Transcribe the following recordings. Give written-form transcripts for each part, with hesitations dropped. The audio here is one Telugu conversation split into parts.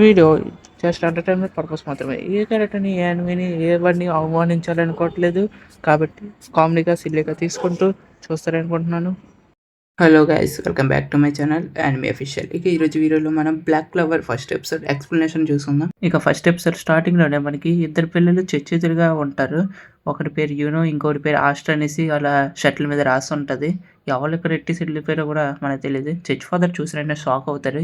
వీడియో జస్ట్ ఎంటర్టైన్మెంట్ పర్పస్ మాత్రమే. ఏ క్యారెక్టర్‌ని, ఏ యానిమేని, ఎవరిని అవమానించాలనుకోవట్లేదు. కాబట్టి కామెడీగా, సిల్లీగా తీసుకుంటూ చూస్తారనుకుంటున్నాను. Hello guys, welcome back to my channel anime official. ఇక ఈరోజు వీడియోలో మనం Black Clover first episode explanation చూసుకుందాం. ఇక ఫస్ట్ ఎపిసోడ్ స్టార్టింగ్‌లోనే మనకి ఇద్దరు పిల్లలు చెచ్చెదురుగా ఉంటారు. ఒకటి పేరు యూనో, ఇంకోటి పేరు ఆస్ట్రా అనేసి అలా షటిల్ మీద రాసి ఉంటది. ఎవరు ఇక్కడ ఎట్టేసి వెళ్ళిపోయారో కూడా మనకు తెలియదు. చర్చ్ ఫాదర్ చూసి వెంటనే షాక్ అవుతారు.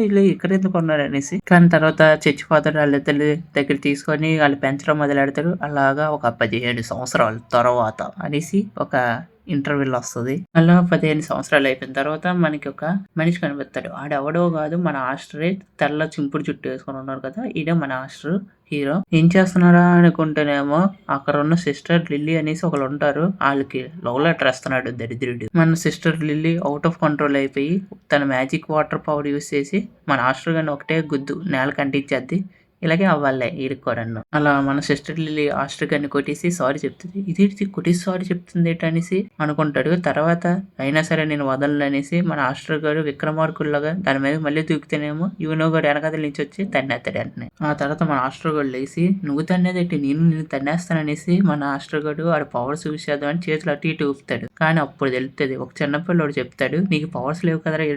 వీళ్ళు ఇక్కడ ఎందుకు ఉన్నారు అనేసి. కానీ తర్వాత చర్చ్ ఫాదర్ వాళ్ళిద్దరి దగ్గర తీసుకొని వాళ్ళు పెంచడం మొదలెడతారు. అలాగా ఒక 17 సంవత్సరాల తర్వాత అనేసి ఒక ఇంటర్వ్యూలో వస్తుంది. అలా 15 సంవత్సరాలు అయిపోయిన తర్వాత మనకి ఒక మనిషి కనిపిస్తాడు. ఆడెవడో కాదు, మన ఆస్ట్రే. తెల్ల చింపుడు చుట్టూ వేసుకొని ఉన్నారు కదా, ఇదే మన ఆస్ట్రు హీరో. ఏం చేస్తున్నారా అనుకుంటేనేమో అక్కడ ఉన్న సిస్టర్ లిల్లీ అనేసి ఒకళ్ళు ఉంటారు. వాళ్ళకి లవ్ లెటర్ వేస్తున్నాడు దరిద్రుడు. మన sister lily out of control అయిపోయి తన మ్యాజిక్ వాటర్ పవర్ యూస్ చేసి మన ఆస్ట్రు గారిని ఒకటే గుద్దు నేలకు అంటించేద్ది. ఇలాగే అవ్వాలే ఈడికి కూడాను. అలా మన సిస్టర్ లిల్లీ ఆస్ట్రు గారిని కొట్టేసి సారీ చెప్తుంది. ఇది కొట్టేసి సారీ చెప్తుంది ఏంటనేసి అనుకుంటాడు. తర్వాత అయినా సరే నేను వదలను అనేసి మన ఆస్ట్రు గారు విక్రమార్కుల్లాగా దాని మీద మళ్ళీ దూకితేనేమో యూనో గారు వెనకాల నుంచి వచ్చి తన్నేస్తాడు వెంటనే. ఆ తర్వాత మన ఆస్ట్రు గారు లేసి నువ్వు తన్నేదేంటి, నేను తన్నేస్తాననేసి మన ఆస్ట్రు గారు ఆడ పవర్స్ యూస్ చేద్దాం అని చేతులు అటు ఇటు ఊపుతాడు. కానీ అప్పుడు తెలుస్తుంది, ఒక చిన్నపిల్లడు చెప్తాడు నీకు పవర్స్ లేవు కదరా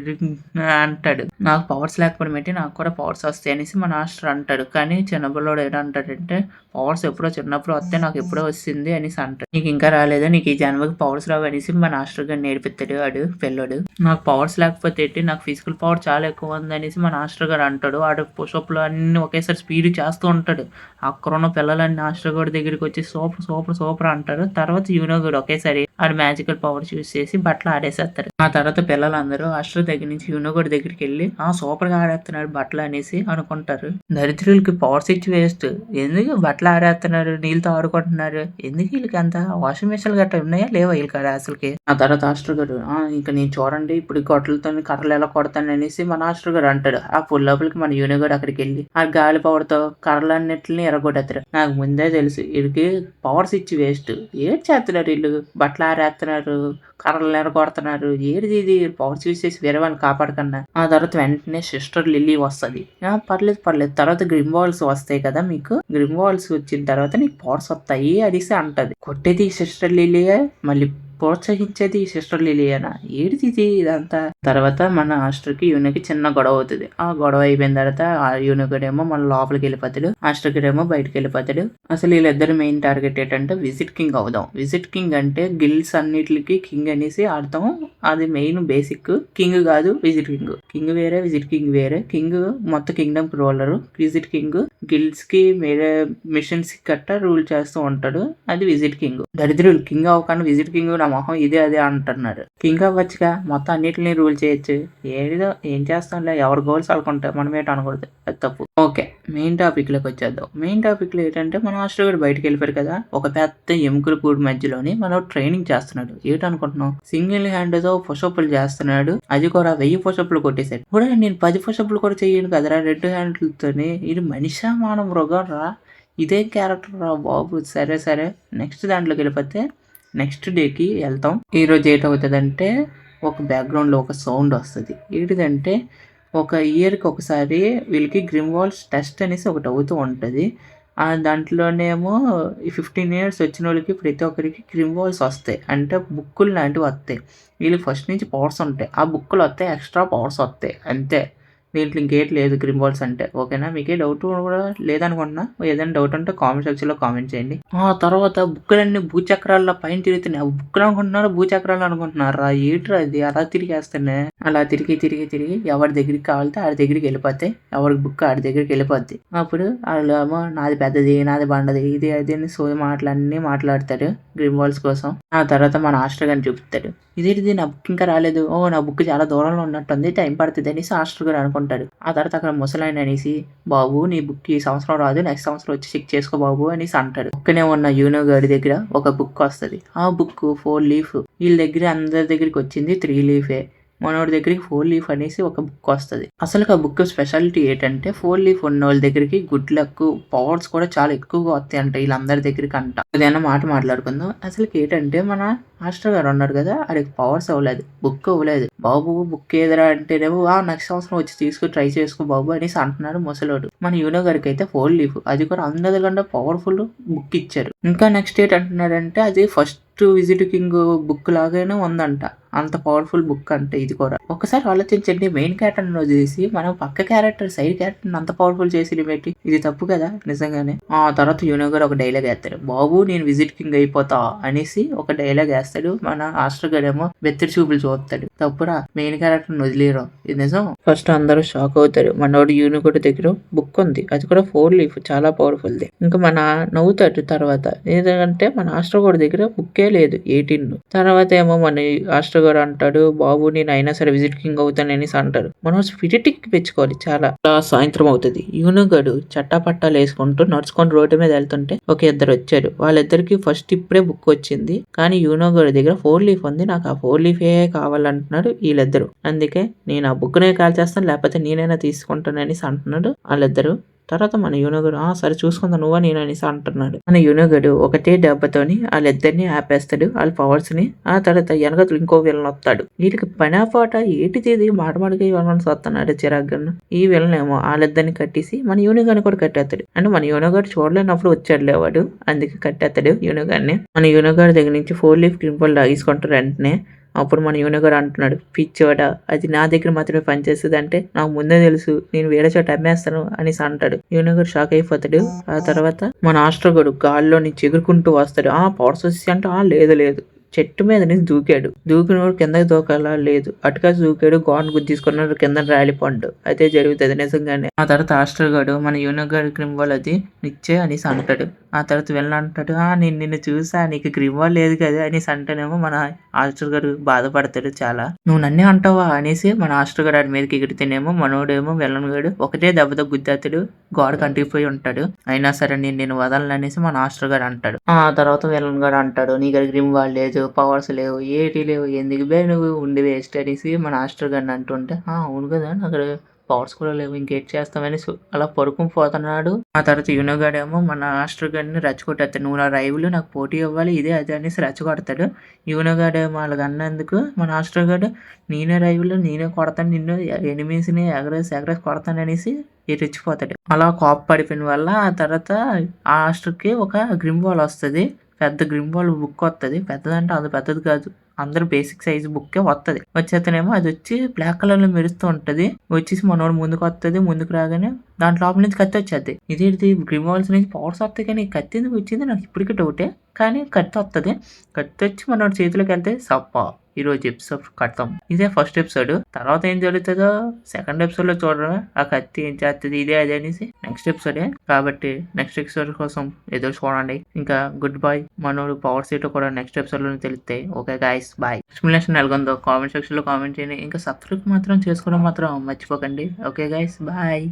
అంటాడు. నాకు పవర్స్ లేకపోవడం ఏంటి, నాకు కూడా పవర్స్ వస్తాయి అనేసి మన ఆస్ట్రు అంటాడు. కానీ చిన్నపిల్లడు ఏంటంటాడంటే పవర్స్ ఎప్పుడో చిన్నప్పుడు వస్తే నాకు ఎప్పుడో వచ్చింది అనేసి అంటాడు. నీకు ఇంకా రాలేదు, నీకు ఈ జన్మకి పవర్స్ రావు అనేసి మన ఆస్ట్రు గారు నేర్పిస్తాడు ఆడు పిల్లడు. నాకు పవర్స్ లేకపోతే ఏంటి, నాకు ఫిజికల్ పవర్ చాలా ఎక్కువ ఉంది అనేసి మన ఆస్ట్రు గారు అంటాడు. ఆడు పుషప్లు అన్ని ఒకేసారి స్పీడ్ చేస్తూ ఉంటాడు. అక్కడ ఉన్న పిల్లలన్నీ ఆస్ట్రు గారి దగ్గరికి వచ్చి సూపర్ సూపర్ సూపర్ అంటారు. తర్వాత యూనో గారు ఒకేసారి ఆడు మ్యాజికల్ పవర్స్ యూస్ చేసి బట్టలు ఆడేసేస్తారు. ఆ తర్వాత పిల్లలందరూ ఆస్ట్రు దగ్గర నుంచి యూనో గారి దగ్గరికి వెళ్ళి సూపర్ గా ఆడేస్తున్నాడు బట్టలు అనేసి అనుకుంటారు. దరిద్రులకి పవర్స్ ఇచ్చి వేస్ట్, ఎందుకు బట్టలు ఆడేస్తున్నారు, నీళ్ళతో ఆడుకుంటున్నారు, ఎందుకు వీళ్ళకి అంత వాషింగ్ మిషన్లు గట్రా ఉన్నాయా లేవా వీళ్ళకి అసలుకి. ఆ తర్వాత ఆస్ట్రు గారు ఇంకా నేను చూడండి ఇప్పుడు గొడ్లతో కర్రలు ఎలా కొడతాను అనేసి మన ఆస్ట్రు గారు అంటాడు. ఆ లోపలికి మన యూనో గారు అక్కడికి వెళ్ళి ఆ గాలి పవర్ తో కర్రలన్నిటిని ఎరగొట్టేస్తారు. నాకు ముందే తెలుసు వీళ్ళకి పవర్స్ ఇచ్చి వేస్ట్, ఏడ్ చేస్తున్నారు వీళ్ళు, బట్టలు ఆరేస్తున్నారు, కర్రలు ఎరగొడుతున్నారు, ఏడిది ఇది పవర్స్ యూస్ చేసి వేరే వాళ్ళని కాపాడకన్నా. ఆ తర్వాత వెంటనే సిస్టర్ లిల్లీ వస్తుంది. పర్లేదు తర్వాత గ్రిమ్ వాల్స్ వస్తాయి కదా, మీకు గ్రిమ్ వాల్స్ వచ్చిన తర్వాత నీకు పవర్స్ వస్తాయి అనేసి అంటది. కొట్టేది సిస్టర్ లిల్లీయే, మళ్ళీ ప్రోత్సహించేది సిస్టర్ లిలియానా, ఏడిది ఇదంతా. తర్వాత మన ఆస్ట్రకి యూనోకి చిన్న గొడవ అవుతుంది. ఆ గొడవ అయిపోయిన తర్వాత ఆ యూనోగడేమో మన లోపలికి వెళ్ళిపోతాడు, ఆస్ట్రగడేమో బయటకు వెళ్ళిపోతాడు. అసలు వీళ్ళిద్దరు మెయిన్ టార్గెట్ ఏంటంటే విజిట్ కింగ్ అవుదాం. విజిట్ కింగ్ అంటే గిల్డ్స్ అన్నిటికి కింగ్ అనేసి అర్థం. అది మెయిన్ బేసిక్. కింగ్ కాదు విజిట్ కింగ్. కింగ్ వేరే, విజిట్ కింగ్ వేరే. కింగ్ మొత్తం కింగ్డమ్ రూలర్, విజిట్ కింగ్ గిల్డ్స్ కి వేరే మిషన్స్ గట్టా రూల్ చేస్తూ ఉంటాడు. అది విజిట్ కింగ్. దరిద్రులు కింగ్ అవ్వకుండా విజిట్ కింగ్ నా మొహం ఇదే అదే అంటున్నారు. కింగ్ అవ్వచ్చుగా, మొత్తం అన్నిటిని రూల్ చేయొచ్చు. ఏదో ఏం చేస్తాంలే, ఎవరి గోల్స్ అనుకుంటే మనం ఏంటి అనకూడదు, అది తప్పు. ఓకే, మెయిన్ టాపిక్ లోకి వచ్చేద్దాం. మెయిన్ టాపిక్ లో ఏంటంటే మన ఆస్ట్రేలియా కూడా బయటకు వెళ్ళిపోయారు కదా, ఒక పెద్ద ఎముకల కూడి మధ్యలోని మనం ట్రైనింగ్ చేస్తున్నాడు. ఏంటనుకుంటున్నాం, సింగిల్ హ్యాండ్ తో పుషప్లు చేస్తున్నాడు. అది కూడా 1000 పుషప్లు కొట్టేశాడు. కూడా నేను 10 పుషప్లు కూడా చేయను కదరా 2 హ్యాండ్లతోనే. ఇది మనిషా మానవ మృగం రా, ఇదే క్యారెక్టర్ రా బాబు. సరే నెక్స్ట్ దాంట్లోకి వెళ్ళిపోతే నెక్స్ట్ డేకి వెళ్తాం. ఈరోజు ఏటవుతుందంటే ఒక బ్యాక్గ్రౌండ్లో ఒక సౌండ్ వస్తుంది. ఏంటిదంటే ఒక ఇయర్కి ఒకసారి వీళ్ళకి గ్రిమ్వాల్స్ టెస్ట్ అనేసి ఒకటి అవుతూ ఉంటుంది. దాంట్లోనేమో 15 years వచ్చిన వాళ్ళకి ప్రతి ఒక్కరికి గ్రిమ్వాల్స్ వస్తాయి. అంటే బుక్కులు లాంటివి వస్తాయి. వీళ్ళకి ఫస్ట్ నుంచి పవర్స్ ఉంటాయి, ఆ బుక్కులు వస్తాయి, ఎక్స్ట్రా పవర్స్ వస్తాయి, అంతే. దీంట్లో ఇంకేట్ లేదు గ్రిమ్వాల్స్ అంటే. ఓకేనా, మీకే డౌట్ కూడా లేదనుకుంటున్నా. ఏదైనా డౌట్ ఉంటే కామెంట్ సెక్షన్లో కామెంట్ చేయండి. ఆ తర్వాత బుక్కులన్నీ భూచక్రాల్లో పైన తిరుగుతున్నాయి. ఆ బుక్కులు అనుకుంటున్నారు, భూచక్రాలు అనుకుంటున్నారా, ఏంట్రా అది అలా తిరిగేస్తానే. అలా తిరిగి ఎవరి దగ్గరికి కావాలితే ఆడి దగ్గరికి వెళ్ళిపోతాయి. ఎవరికి బుక్ ఆడి దగ్గరికి వెళ్ళిపోద్ది. అప్పుడు వాళ్ళేమో నాది పెద్దది, నాది బండది, ఇది అది అని సోది మాటలన్నీ మాట్లాడతారు గ్రిమ్వాల్స్ కోసం. ఆ తర్వాత మన ఆస్ట్రర్ గారిని చూపిస్తాడు. ఇదేంటిది నా బుక్ ఇంకా రాలేదు, నా బుక్ చాలా దూరంలో ఉన్నట్టుంది, టైం పడుతుంది అనేసి ఆస్ట్రర్ గారు అనుకుంటాడు. ఆ తర్వాత అక్కడ ముసలాయన అనేసి బాబు నీ బుక్ ఈ సంవత్సరం రాదు, నెక్స్ట్ సంవత్సరం వచ్చి చెక్ చేసుకో బాబు అనేసి అంటాడు. పక్కనే ఉన్న యూనో గారి దగ్గర ఒక బుక్ వస్తుంది. ఆ బుక్ 4 leaf. వీళ్ళ దగ్గర అందరి దగ్గరికి వచ్చింది 3 leaf. మనోడి దగ్గరికి 4 లీఫ్ అనేసి ఒక బుక్ వస్తది. అసలుకి ఆ బుక్ స్పెషాలిటీ ఏంటంటే 4 లీఫ్ ఉన్నోళ్ళ దగ్గరికి గుడ్ లక్, పవర్స్ కూడా చాలా ఎక్కువగా వస్తాయంట వీళ్ళందరి దగ్గరికి అంట. ఏదైనా మాట మాట్లాడుకుందాం. అసలుకి ఏంటంటే మన మాస్టర్ గారు ఉన్నారు కదా, ఆడికి పవర్స్ అవ్వలేదు, బుక్ అవ్వలేదు. బాబు బుక్ ఏదిరా అంటేనేమో నెక్స్ట్ సంవత్సరం వచ్చి తీసుకుని ట్రై చేసుకో బాబు అనేసి అంటున్నాడు ముసలోడు. మన యూనో గారికి అయితే 4 లీఫ్, అది కూడా అందరికంటే పవర్ఫుల్ బుక్ ఇచ్చారు. ఇంకా నెక్స్ట్ ఏంటంటున్నాడంటే అది ఫస్ట్ విజిట్ కింగ్ బుక్ లాగానే ఉందంట. అంత పవర్ఫుల్ బుక్ అంటే ఇది కూడా. ఒకసారి ఆలోచించండి, మెయిన్ క్యారెక్టర్ వదిలేసి మనం పక్క క్యారెక్టర్ సైడ్ క్యారెక్టర్ అంత పవర్ఫుల్ చేసి పెట్టి, ఇది తప్పు కదా నిజంగానే. ఆ తర్వాత యూనో గారు ఒక డైలాగ్ వేస్తాడు, బాబు నేను విజిట్ కింగ్ అయిపోతా అనేసి ఒక డైలాగ్ వేస్తాడు. మన ఆస్టర్ గడేమో బెత్తడి చూపులు చూస్తాడు. తప్పురా, మెయిన్ క్యారెక్టర్ వదిలేరు, ఇది నిజం. ఫస్ట్ అందరూ షాక్ అవుతారు. మనోడు యూనో కూడా దగ్గర బుక్ ఉంది, అది కూడా 4 లీఫ్, చాలా పవర్ఫుల్ ది. ఇంకా మన నవ్వుతాడు తర్వాత, ఎందుకంటే మన ఆస్టర్ కూడా దగ్గర బుక్కే లేదు 18. తర్వాత ఏమో మన ఆస్టర్ గారు అంటాడు, బాబు నేను అయినా సరే విజిట్ కింగ్ అవుతానని అంటారు. మనం స్పిరిట్ పెంచుకోవాలి చాలా. సాయంత్రం అవుతుంది. యూనో గడు చట్టాపట్టాలు వేసుకుంటూ నడుచుకొని రోడ్డు మీద వెళ్తుంటే ఒక ఇద్దరు వచ్చారు. వాళ్ళిద్దరికి ఫస్ట్ ఇప్పుడే బుక్ వచ్చింది, కానీ యూనో గడి దగ్గర 4 లీఫ్ ఉంది, నాకు ఆ 4 లీఫ్ కావాలంటున్నాడు వీళ్ళిద్దరు. అందుకే నేను ఆ బుక్ నే కాల్ చేస్తాను, లేకపోతే నేనైనా తీసుకుంటానని అంటున్నాడు వాళ్ళిద్దరు. తర్వాత మన యూనోగడు సరే చూసుకుందా నువ్వా నేను అనేసి అంటున్నాడు. మన యూనోగడు ఒకటే దెబ్బతోని వాళ్ళిద్దరిని ఆపేస్తాడు, వాళ్ళ పవర్స్ ని. ఆ తర్వాత వెనకలు ఇంకో విలన్ వస్తాడు. వీటికి పని పాట ఏంటిది, ఇది మాటమాటగా విలన్ వస్తున్నాడు చిరాగ్గా. ఈ విలన్ ఏమో వాళ్ళిద్దరిని కట్టేసి మన యూనోగాన్ని కూడా కట్టేస్తాడు. అంటే మన యూనోగాడు చూడలేనప్పుడు వచ్చాడు లేవాడు, అందుకే కట్టేస్తాడు యూనోగాన్ని. మన యూనోగాడి దగ్గర నుంచి 4 లీఫ్ క్రింపల్ లాగేసుకుంటారు వెంటనే. అప్పుడు మన యూనో గారు అంటున్నాడు, పిచ్చోడ అది నా దగ్గర మాత్రమే పనిచేస్తుంది అంటే నాకు ముందే తెలుసు, నేను వేరే చోట అమ్మేస్తాను అనేసి అంటాడు. యూనో గారు షాక్ అయిపోతాడు. ఆ తర్వాత మన ఆస్ట్రో గడు గాల్లో నుంచి ఎగురుకుంటూ వస్తాడు. పవర్స్ వచ్చి అంటే లేదు లేదు, చెట్టు మీద నుంచి దూకాడు. దూకినోడు కిందకి దూకాలా లేదు, అటుగా దూకాడు, గోన్ గుద్దేసుకున్నాడు, కింద రాలిపండు. అయితే జరుగుతుంది నిజంగానే. ఆ తర్వాత ఆస్ట్రో గాడు మన యూనో గారి క్రిమ్వాల్ అది నిచ్చే అనేసి అంటాడు. ఆ తర్వాత వెళ్ళి అంటాడు, నేను నిన్ను చూసా, నీకు క్రిమ్వాల్ లేదు కదా అనేసి అంటేనేమో మన ఆస్ట్రో గారు బాధపడతాడు చాలా. నువ్వు నన్నే అంటావా అనేసి మన ఆస్ట్రో గారు ఆడి మీదకి ఎగిరితేనేమో మనోడేమో వెళ్ళను గాడు ఒకటే దెబ్బతో గుద్దేతాడు, గోడ కంటిపోయి ఉంటాడు. అయినా సరే నేను వదలను అనేసి మన ఆస్ట్రో గారు అంటాడు. ఆ తర్వాత వెళ్ళను గారు అంటాడు, నీ దగ్గర క్రిమ్వాల్ లేదు, పవర్స్ లేవు, ఏటి లేవు, ఎందుకు బే నువ్వు ఉండి వేస్ట్ అనేసి మన ఆస్టర్ గారిని అంటుంటే, అవును కదా అక్కడ పవర్స్ కూడా లేవు, ఇంకేట్ చేస్తామని అలా పరుకుని పోతున్నాడు. ఆ తర్వాత యూనోగాడేమో మన ఆస్టర్ గారిని రెచ్చగొట్టేస్తాడు, నువ్వు నా రైవులు నాకు పోటీ ఇవ్వాలి, ఇదే అదే అనేసి రెచ్చగొడతాడు. యూనోగాడేమో వాళ్ళకి అన్నందుకు మన ఆస్టర్ గారు, నేనే రైవులు నేనే కొడతాను, నిన్ను ఎనిమీస్ని ఎగరేసి కొడతాను అనేసి రెచ్చిపోతాడు. అలా కోప పడిపోయిన వల్ల ఆ తర్వాత ఆ ఆస్టర్కి ఒక గ్రిమ్వాల్ వస్తుంది. పెద్ద గ్రిమ్వాల్ బుక్ వస్తుంది. పెద్దదంటే అది పెద్దది కాదు, అందరు బేసిక్ సైజ్ బుక్కే వస్తుంది. వచ్చేతనేమో అది వచ్చి బ్లాక్ కలర్ లో మెరుస్తూ ఉంటది. వచ్చేసి మనోడు ముందుకు వస్తుంది. ముందుకు రాగానే దాంట్లో లోపల నుంచి కత్తి వచ్చేది. ఇదేంటి గ్రిమ్వాల్స్ నుంచి పవర్స్ వస్తాయి కానీ కత్తి ఎందుకు వచ్చింది నాకు ఇప్పటికీ డౌటే. కానీ కత్తి వస్తుంది. కత్తి వచ్చి మనోడి చేతిలోకి వెళ్తే సప్ప ఈరోజు ఎపిసోడ్ కడతాం. ఇదే ఫస్ట్ ఎపిసోడ్. తర్వాత ఏం జరుగుతుందో సెకండ్ ఎపిసోడ్ లో చూడడమే. ఆ కత్తి ఏం చేస్తుంది ఇదే అదే అనేసి నెక్స్ట్ ఎపిసోడే. కాబట్టి నెక్స్ట్ ఎపిసోడ్ కోసం ఎదురు చూడండి. ఇంకా గుడ్ బై. మనోడు పవర్ సీట్ కూడా నెక్స్ట్ ఎపిసోడ్ లో తెలుస్తాయి. Okay guys, bye. ఎక్స్ప్లెనేషన్ ఎలాగొందో కామెంట్ సెక్షన్ లో కామెంట్ చేయండి. ఇంకా సబ్స్క్రైబ్ మాత్రం చేసుకోవడం మాత్రం మర్చిపోకండి. Okay guys, bye.